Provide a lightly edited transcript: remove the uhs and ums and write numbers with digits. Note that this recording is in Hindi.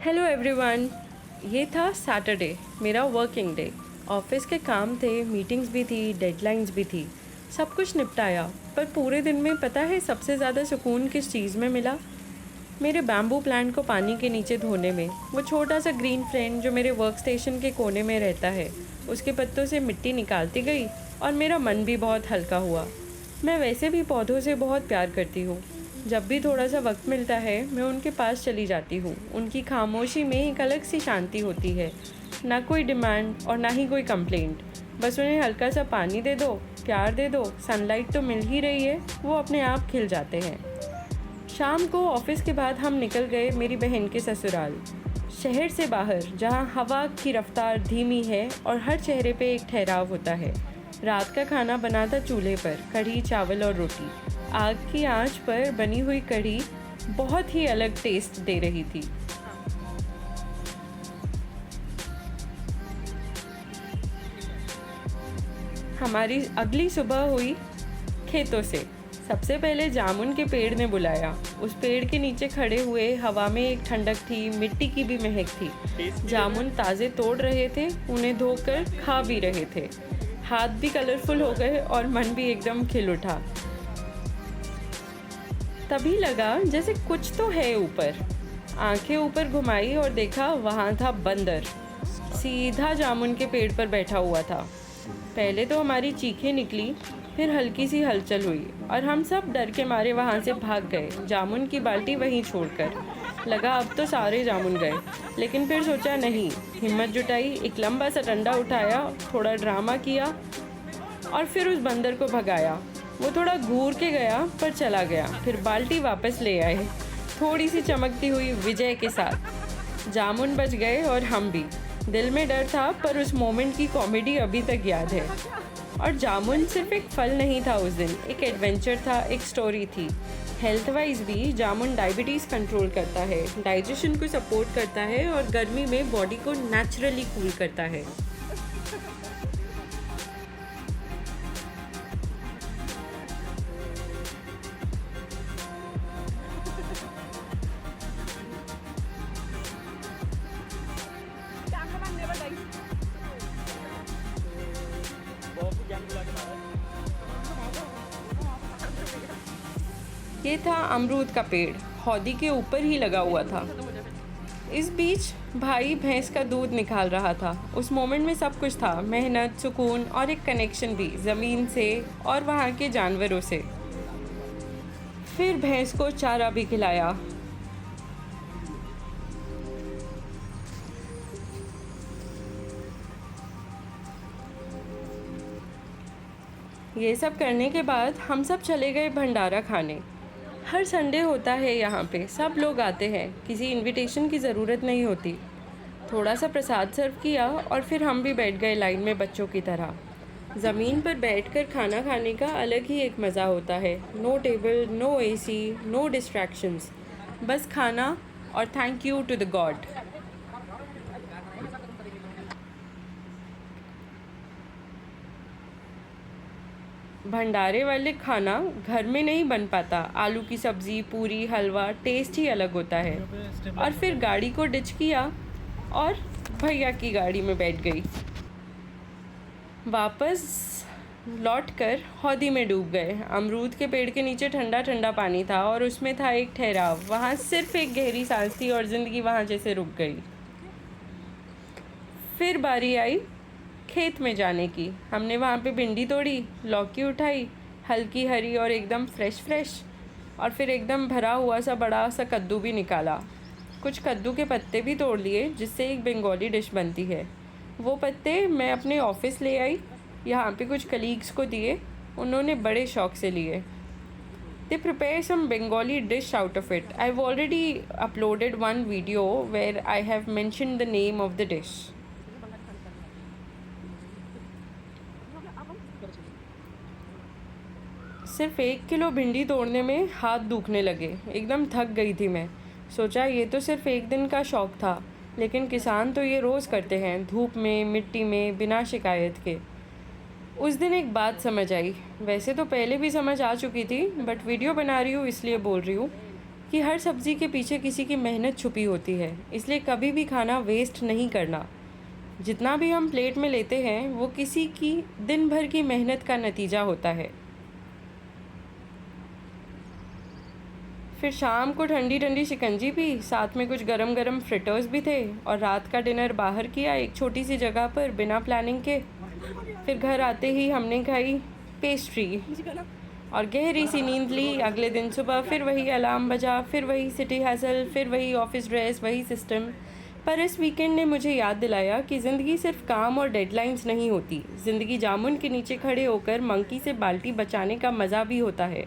Hello everyone. ये था सैटरडे, मेरा वर्किंग डे। ऑफिस के काम थे, मीटिंग्स भी थी, डेडलाइंस भी थी, सब कुछ निपटाया। पर पूरे दिन में पता है सबसे ज़्यादा सुकून किस चीज़ में मिला? मेरे बैम्बू प्लांट को पानी के नीचे धोने में। वो छोटा सा ग्रीन फ्रेंड जो मेरे वर्क स्टेशन के कोने में रहता है, उसके पत्तों से मिट्टी निकालती गई और मेरा मन भी बहुत हल्का हुआ। मैं वैसे भी पौधों से बहुत प्यार करती हूँ। जब भी थोड़ा सा वक्त मिलता है मैं उनके पास चली जाती हूँ। उनकी खामोशी में एक अलग सी शांति होती है। ना कोई डिमांड और ना ही कोई कंप्लेंट। बस उन्हें हल्का सा पानी दे दो, प्यार दे दो, सनलाइट तो मिल ही रही है, वो अपने आप खिल जाते हैं। शाम को ऑफिस के बाद हम निकल गए मेरी बहन के ससुराल, शहर से बाहर, जहाँ हवा की रफ्तार धीमी है और हर चेहरे पे एक ठहराव होता है। रात का खाना बना था चूल्हे पर, कढ़ी, चावल और रोटी। आग की आंच पर बनी हुई कढ़ी बहुत ही अलग टेस्ट दे रही थी। हमारी अगली सुबह हुई खेतों से। सबसे पहले जामुन के पेड़ ने बुलाया। उस पेड़ के नीचे खड़े हुए हवा में एक ठंडक थी, मिट्टी की भी महक थी। जामुन ताज़े तोड़ रहे थे, उन्हें धोकर खा भी रहे थे। हाथ भी कलरफुल हो गए और मन भी एकदम खिल उठा। तभी लगा जैसे कुछ तो है ऊपर। आंखें ऊपर घुमाई और देखा, वहाँ था बंदर, सीधा जामुन के पेड़ पर बैठा हुआ था। पहले तो हमारी चीखें निकली, फिर हल्की सी हलचल हुई और हम सब डर के मारे वहाँ से भाग गए, जामुन की बाल्टी वहीं छोड़कर। लगा अब तो सारे जामुन गए, लेकिन फिर सोचा नहीं। हिम्मत जुटाई, एक लंबा सा डंडा उठाया, थोड़ा ड्रामा किया और फिर उस बंदर को भगाया। वो थोड़ा घूर के गया पर चला गया। फिर बाल्टी वापस ले आए, थोड़ी सी चमकती हुई विजय के साथ। जामुन बच गए और हम भी। दिल में डर था पर उस मोमेंट की कॉमेडी अभी तक याद है। और जामुन सिर्फ एक फल नहीं था उस दिन, एक एडवेंचर था, एक स्टोरी थी। हेल्थ वाइज भी जामुन डायबिटीज़ कंट्रोल करता है, डाइजेशन को सपोर्ट करता है और गर्मी में बॉडी को नेचुरली कूल करता है। ये था अमरूद का पेड़, हौदी के ऊपर ही लगा हुआ था। इस बीच भाई भैंस का दूध निकाल रहा था। उस मोमेंट में सब कुछ था, मेहनत, सुकून और एक कनेक्शन भी ज़मीन से और वहाँ के जानवरों से। फिर भैंस को चारा भी खिलाया। ये सब करने के बाद हम सब चले गए भंडारा खाने। हर संडे होता है यहाँ पे, सब लोग आते हैं, किसी इनविटेशन की ज़रूरत नहीं होती। थोड़ा सा प्रसाद सर्व किया और फिर हम भी बैठ गए लाइन में बच्चों की तरह। ज़मीन पर बैठकर खाना खाने का अलग ही एक मज़ा होता है। No table, no AC, no distractions, बस खाना और thank you to the God. भंडारे वाले खाना घर में नहीं बन पाता। आलू की सब्ज़ी, पूरी, हलवा, टेस्ट ही अलग होता है। और फिर गाड़ी को डिच किया और भैया की गाड़ी में बैठ गई। वापस लौटकर हौदी में डूब गए। अमरूद के पेड़ के नीचे ठंडा ठंडा पानी था और उसमें था एक ठहराव। वहाँ सिर्फ एक गहरी सांस थी और ज़िंदगी वहाँ जैसे रुक गई। फिर बारी आई खेत में जाने की। हमने वहाँ पे भिंडी तोड़ी, लौकी उठाई, हल्की हरी और एकदम फ्रेश, और फिर एकदम भरा हुआ सा बड़ा सा कद्दू भी निकाला। कुछ कद्दू के पत्ते भी तोड़ लिए, जिससे एक बंगाली डिश बनती है। वो पत्ते मैं अपने ऑफिस ले आई, यहाँ पे कुछ कलीग्स को दिए, उन्होंने बड़े शौक से लिए। They prepare some Bengali dish out of it. I've already uploaded one video where I have mentioned the name of the dish. सिर्फ 1 किलो भिंडी तोड़ने में हाथ दुखने लगे, एकदम थक गई थी मैं। सोचा ये तो सिर्फ एक दिन का शौक़ था, लेकिन किसान तो ये रोज़ करते हैं, धूप में, मिट्टी में, बिना शिकायत के। उस दिन एक बात समझ आई, वैसे तो पहले भी समझ आ चुकी थी, बट वीडियो बना रही हूँ इसलिए बोल रही हूँ। कि हर सब्ज़ी के पीछे किसी की मेहनत छुपी होती है, इसलिए कभी भी खाना वेस्ट नहीं करना। जितना भी हम प्लेट में लेते हैं वो किसी की दिन भर की मेहनत का नतीजा होता है। फिर शाम को ठंडी ठंडी शिकंजी पी, साथ में कुछ गरम गरम फ्रिटर्स भी थे, और रात का डिनर बाहर किया एक छोटी सी जगह पर बिना प्लानिंग के। फिर घर आते ही हमने खाई पेस्ट्री और गहरी सी नींद ली। अगले दिन सुबह फिर वही अलार्म बजा, फिर वही सिटी हैसल, फिर वही ऑफिस ड्रेस, वही सिस्टम। पर इस वीकेंड ने मुझे याद दिलाया कि ज़िंदगी सिर्फ काम और डेडलाइंस नहीं होती। ज़िंदगी जामुन के नीचे खड़े होकर मंकी से बाल्टी बचाने का मज़ा भी होता है।